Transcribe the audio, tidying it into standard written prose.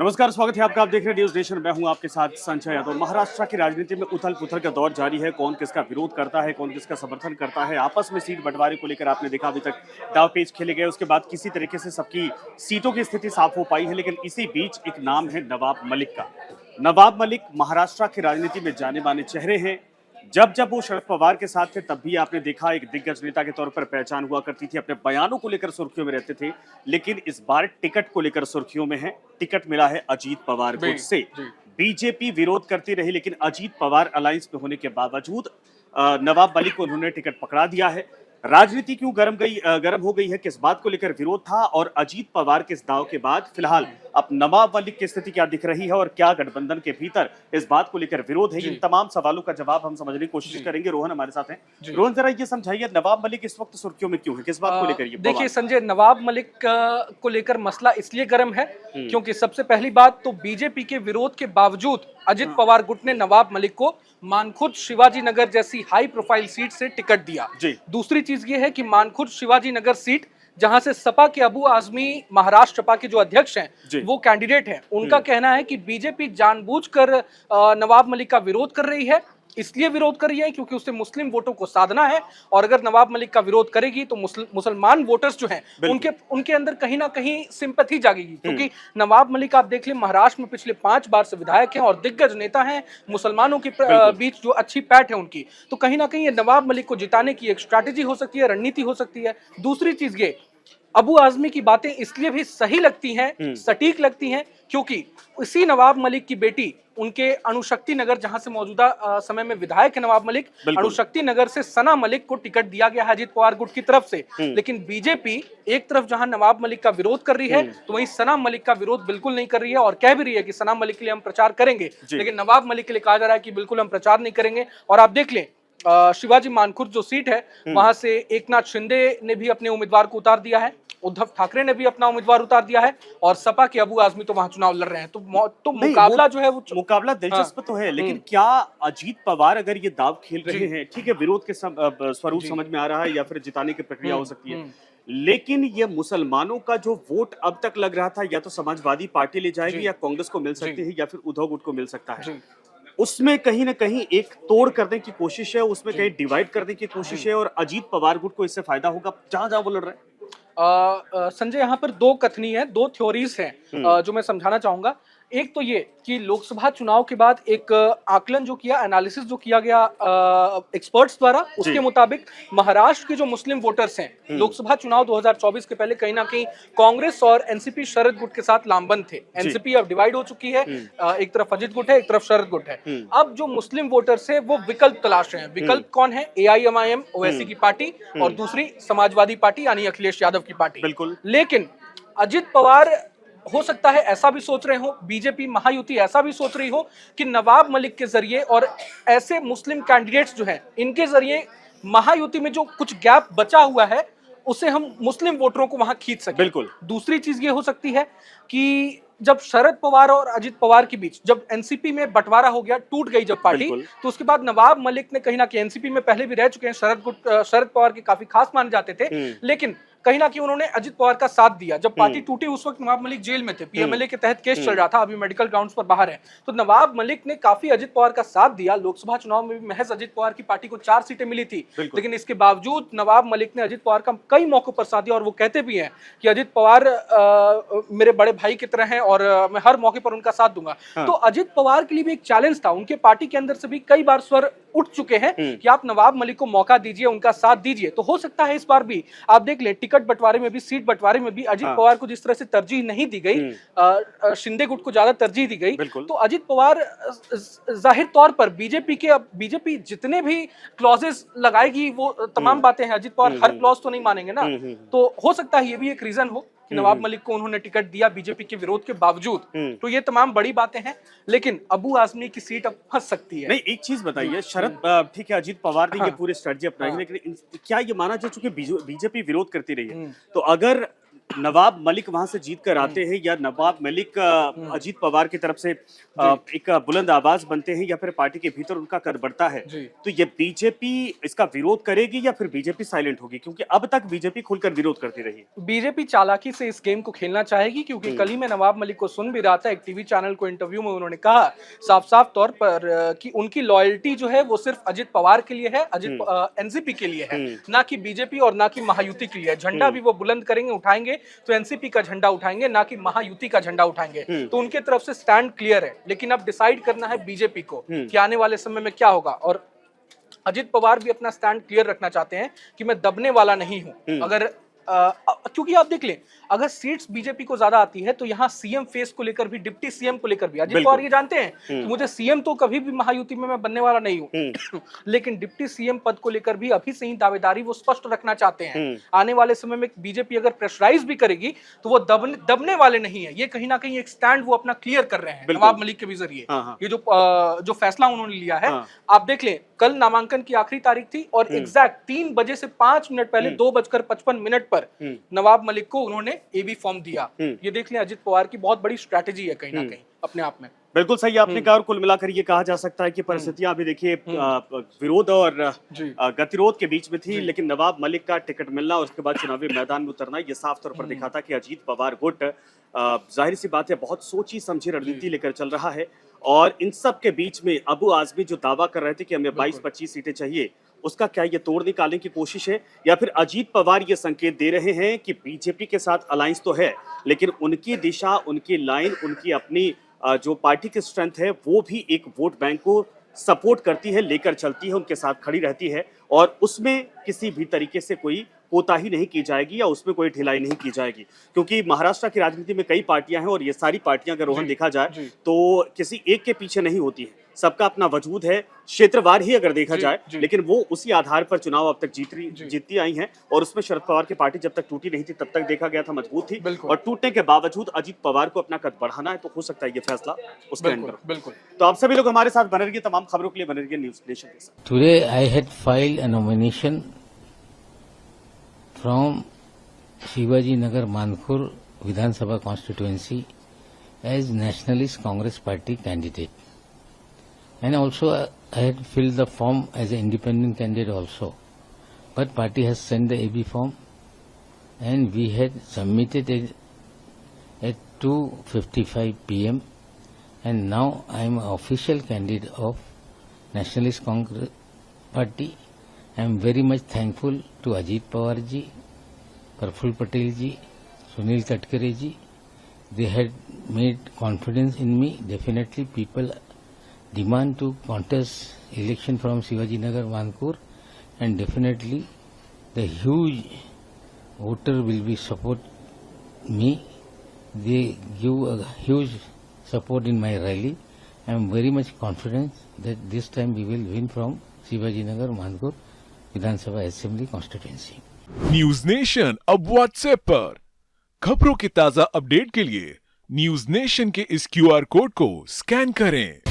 नमस्कार, स्वागत है आपका। आप देख रहे हैं न्यूज नेशन। मैं हूं आपके साथ संजय यादव। महाराष्ट्र की राजनीति में उथल पुथल का दौर जारी है। कौन किसका विरोध करता है, कौन किसका समर्थन करता है। आपस में सीट बंटवारे को लेकर आपने देखा अभी तक दाव पेच खेले गए, उसके बाद किसी तरीके से सबकी सीटों की स्थिति साफ हो पाई है। लेकिन इसी बीच एक नाम है नवाब मलिक का। नवाब मलिक महाराष्ट्र की राजनीति में जाने माने चेहरे हैं। जब जब वो शरद पवार के साथ थे तब भी आपने देखा एक दिग्गज नेता के तौर पर पहचान हुआ करती थी। अपने बयानों को लेकर सुर्खियों में रहते थे। लेकिन इस बार टिकट को लेकर सुर्खियों में है। टिकट मिला है अजीत पवार गुट से। बीजेपी विरोध करती रही, लेकिन अजीत पवार अलायंस में होने के बावजूद नवाब मलिक को उन्होंने टिकट पकड़ा दिया है। राजनीति क्यों गर्म हो गई है, किस बात को लेकर विरोध था और अजीत पवार के इस दाव के बाद फिलहाल अब नवाब मलिक की स्थिति क्या दिख रही है और क्या गठबंधन के भीतर इस बात को लेकर विरोध है, इन तमाम सवालों का जवाब हम समझने की कोशिश करेंगे। रोहन हमारे साथ हैं। रोहन, जरा ये समझाइए, नवाब मलिक इस वक्त सुर्खियों में क्यों है, किस बात को लेकर ये? देखिए संजय, नवाब मलिक को लेकर मसला इसलिए गर्म है क्योंकि सबसे पहली बात तो बीजेपी के विरोध के बावजूद अजित पवार गुट ने नवाब मलिक को मानखुर्द शिवाजी नगर जैसी हाई प्रोफाइल सीट से टिकट दिया। दूसरी चीज ये है कि मानखुर्द शिवाजी नगर सीट, जहां से सपा के अबू आजमी, महाराष्ट्र सपा के जो अध्यक्ष हैं, वो कैंडिडेट हैं, उनका कहना है कि बीजेपी जानबूझकर नवाब मलिक का विरोध कर रही है। इसलिए विरोध कर रही है क्योंकि उससे मुस्लिम वोटों को साधना है, और अगर नवाब मलिक का विरोध करेगी तो मुसलमान वोटर्स जो हैं उनके अंदर कहीं ना कहीं सिंपैथी जागेगी। क्योंकि नवाब मलिक आप देख लें, महाराष्ट्र में पिछले 5 बार से विधायक हैं और दिग्गज नेता हैं, मुसलमानों के बीच जो अच्छी पैठ है उनकी, तो कहीं ना कहीं ये नवाब मलिक को जिताने की एक स्ट्रैटेजी हो सकती है, रणनीति हो सकती है। दूसरी चीज ये, अबू आजमी की बातें इसलिए भी सही लगती हैं, सटीक लगती हैं, क्योंकि इसी नवाब मलिक की बेटी उनके अणुशक्ति नगर, जहां से मौजूदा समय में विधायक है नवाब मलिक, अणुशक्ति नगर से सना मलिक को टिकट दिया गया है अजीत पवार गुट की तरफ से। लेकिन बीजेपी एक तरफ जहां नवाब मलिक का विरोध कर रही है, तो वहीं सना मलिक का विरोध बिल्कुल नहीं कर रही है और कह भी रही है कि सना मलिक के लिए हम प्रचार करेंगे, लेकिन नवाब मलिक के लिए कहा जा रहा है कि बिल्कुल हम प्रचार नहीं करेंगे। और आप देख लें, शिवाजी मानखुर्द जो सीट है, वहां से एकनाथ शिंदे ने भी अपने उम्मीदवार को उतार दिया है, उद्धव ठाकरे ने भी अपना उम्मीदवार उतार दिया है, और सपा के अबू आजमी तो वहां चुनाव लड़ रहे हैं। तो मुकाबला जो है वो मुकाबला दिलचस्प तो है। लेकिन क्या अजीत पवार अगर ये दाव खेल रहे हैं, ठीक है, विरोध के स्वरूप समझ में आ रहा है या फिर जिताने की प्रक्रिया हो सकती है, लेकिन ये मुसलमानों का जो वोट अब तक लग रहा था, या तो समाजवादी पार्टी ले जाएगी या कांग्रेस को मिल सकती है या फिर उद्धव गुट को मिल सकता है, उसमें कहीं ना कहीं एक तोड़ करने की कोशिश है, उसमें कहीं डिवाइड करने की कोशिश है, और अजीत पवार गुट को इससे फायदा होगा जहां जहां वो लड़ रहे हैं। संजय, यहाँ पर 2 कथनी है, 2 थ्योरीज हैं जो मैं समझाना चाहूंगा। एक तो ये कि लोकसभा चुनाव के बाद एक आकलन जो किया, एनालिसिस जो किया गया एक्सपर्ट्स द्वारा, उसके मुताबिक महाराष्ट्र के जो मुस्लिम वोटर्स हैं, लोकसभा चुनाव 2024 के पहले कहीं ना कहीं कांग्रेस और एनसीपी शरद गुट के साथ लामबंद थे। एनसीपी अब डिवाइड हो चुकी है, एक तरफ अजित गुट है, एक तरफ शरद गुट है। अब जो मुस्लिम वोटर्स है वो विकल्प तलाश रहे हैं। विकल्प कौन है? AIMIM ओवैसी की पार्टी, और दूसरी समाजवादी पार्टी यानी अखिलेश यादव की पार्टी। बिल्कुल। लेकिन अजित पवार हो सकता है ऐसा भी सोच रहे हो, बीजेपी महायुति ऐसा भी सोच रही हो कि नवाब मलिक के जरिए और ऐसे मुस्लिम कैंडिडेट्स जो हैं, इनके जरिए महायुति में जो कुछ गैप बचा हुआ है उसे हम मुस्लिम वोटरों को वहां खींच सकें। बिल्कुल। दूसरी चीज ये हो सकती है कि जब शरद पवार और अजित पवार के बीच, जब एनसीपी में बंटवारा हो गया, टूट गई जब पार्टी, तो उसके बाद नवाब मलिक ने कहीं ना कहीं, एनसीपी में पहले भी रह चुके हैं, शरद पवार के काफी खास माने जाते थे, लेकिन कहीं ना कहीं उन्होंने अजित पवार का साथ दिया। जब पार्टी टूटी उस वक्त नवाब मलिक जेल में थे, PMLA के तहत केस चल रहा था, अभी मेडिकल ग्राउंड्स पर बाहर है। तो नवाब मलिक ने काफी अजित पवार का साथ दिया। लोकसभा चुनाव में भी महज अजित पवार की पार्टी को 4 सीटें मिली थी, लेकिन इसके बावजूद नवाब मलिक ने अजित पवार का कई मौकों पर साथ दिया, और वो कहते भी हैं कि अजित पवार मेरे बड़े भाई की तरह हैं और मैं हर मौके पर उनका साथ दूंगा। तो अजित पवार के लिए भी एक चैलेंज था, उनके पार्टी के अंदर से भी कई बार स्वर उठ चुके हैं कि आप नवाब मलिक को मौका दीजिए, उनका साथ दीजिए। तो हो सकता है इस बार भी आप देख ले, टिकट बंटवारे में भी, सीट बंटवारे में भी अजित पवार को जिस तरह से तरजीह नहीं दी गई, शिंदे गुट को ज्यादा तरजीह दी गई, तो अजित पवार जाहिर तौर पर बीजेपी जितने भी क्लॉजेस लगाएगी वो तमाम बातें हैं, अजित पवार हर क्लॉज तो नहीं मानेंगे ना। तो हो सकता है ये भी एक रीजन हो कि नवाब मलिक को उन्होंने टिकट दिया बीजेपी के विरोध के बावजूद। तो ये तमाम बड़ी बातें हैं, लेकिन अबू आजमी की सीट अब फंस सकती है। नहीं, एक चीज बताइए, शरद, ठीक है, अजीत पवार ने ये पूरी स्ट्रेटजी अपनाई, लेकिन क्या ये माना जा चुके बीजेपी विरोध करती रही है, तो अगर नवाब मलिक वहां से जीत कर आते हैं या नवाब मलिक अजीत पवार की तरफ से एक बुलंद आवाज बनते हैं या फिर पार्टी के भीतर उनका कद बढ़ता है, जी। तो ये बीजेपी इसका विरोध करेगी या फिर बीजेपी साइलेंट होगी? क्योंकि अब तक बीजेपी खुलकर विरोध करती रही है। बीजेपी चालाकी से इस गेम को खेलना चाहेगी, क्योंकि कल ही मैं नवाब मलिक को सुन भी रहा था, एक टीवी चैनल को इंटरव्यू में उन्होंने कहा साफ साफ तौर पर कि उनकी लॉयल्टी जो है वो सिर्फ अजित पवार के लिए है, अजित एनसीपी के लिए है, ना कि बीजेपी और ना कि महायुति के लिए। झंडा भी वो बुलंद करेंगे, उठाएंगे तो एनसीपी का झंडा उठाएंगे, ना कि महायुति का झंडा उठाएंगे। तो उनके तरफ से स्टैंड क्लियर है, लेकिन अब डिसाइड करना है बीजेपी को कि आने वाले समय में क्या होगा। और अजित पवार भी अपना स्टैंड क्लियर रखना चाहते हैं कि मैं दबने वाला नहीं हूं। अगर क्योंकि आप देख लें, अगर सीट्स बीजेपी को ज्यादा आती है तो यहाँ सीएम फेस को लेकर भी, डिप्टी सीएम को लेकर भी अजित पवार ये जानते हैं कि मुझे सीएम तो कभी भी महायुति में मैं बनने वाला नहीं हूं, लेकिन डिप्टी सीएम पद को लेकर भी अभी से ही दावेदारी वो स्पष्ट रखना चाहते हैं। आने वाले समय में बीजेपी अगर प्रेशराइज भी करेगी तो वो दबने वाले नहीं है। ये कहीं ना कहीं एक स्टैंड वो अपना क्लियर कर रहे हैं नवाब मलिक के भी जरिए। ये जो फैसला उन्होंने लिया है, आप देख लें, कल नामांकन की आखिरी तारीख थी और एग्जैक्ट 3 बजे से 5 मिनट पहले 2:55 पर नवाब मलिक को उन्होंने एबी फॉर्म दिया। ये देख लें, अजित पवार की बहुत बड़ी स्ट्रैटेजी है कहीं ना कहीं अपने आप में। बिल्कुल सही आपने कहा, और कुल मिलाकर ये कहा जा सकता है कि परिस्थितियां अभी देखिए विरोध और गतिरोध के बीच में थी, लेकिन नवाब मलिक का टिकट मिलना और उसके बाद चुनावी मैदान में उतरना ये साफ तौर पर दिखाता कि अजीत पवार गुट जाहिर सी बात है बहुत सोची समझी रणनीति लेकर चल रहा है। और इन सब के बीच में अबू आजमी जो दावा कर रहे थे कि हमें 22-25 सीटें चाहिए, उसका क्या ये तोड़ निकालने की कोशिश है, या फिर अजीत पवार ये संकेत दे रहे हैं कि बीजेपी के साथ अलायंस तो है, लेकिन उनकी दिशा, उनकी लाइन, उनकी अपनी जो पार्टी की स्ट्रेंथ है वो भी एक वोट बैंक को सपोर्ट करती है, लेकर चलती है, उनके साथ खड़ी रहती है, और उसमें किसी भी तरीके से कोई कोताही नहीं की जाएगी या उसमें कोई ढिलाई नहीं की जाएगी। क्योंकि महाराष्ट्र की राजनीति में कई पार्टियां हैं और ये सारी पार्टियां अगर रोहन देखा जाए तो किसी एक के पीछे नहीं होती है, सबका अपना वजूद है, क्षेत्रवार ही अगर देखा जाए, लेकिन वो उसी आधार पर चुनाव अब तक जीतती आई हैं। और उसमें शरद पवार की पार्टी जब तक टूटी नहीं थी तब तक देखा गया था मजबूत थी, और टूटने के बावजूद अजीत पवार को अपना कद बढ़ाना है, तो हो सकता है ये फैसला उसके अंदर। बिल्कुल। तो आप सभी लोग हमारे साथ बने रहिए, तमाम खबरों के लिए बने रहिए न्यूज़ नेशन के साथ। Today I had filed a nomination from Shivaji Nagar Mankur Vidhan Sabha constituency as Nationalist Congress Party candidate. And also I had filled the form as an independent candidate also. But party has sent the AB form and we had submitted it at 2:55 p.m. and now I am an official candidate of Nationalist Congress Party. I am very much thankful to Ajit Pawar ji, Praful Patel ji, Sunil Tatkare ji. They had made confidence in me. Definitely people demand to contest election from Shivaji Nagar Mankur, and definitely the huge voter will be support me. They give a huge support in my rally. I am very much confident that this time we will win from Shivaji Nagar Mankur Vidhan Sabha assembly constituency. News nation अब WhatsApp पर खबरों के ताजा update के लिए news nation के इस QR code को स्कैन करें।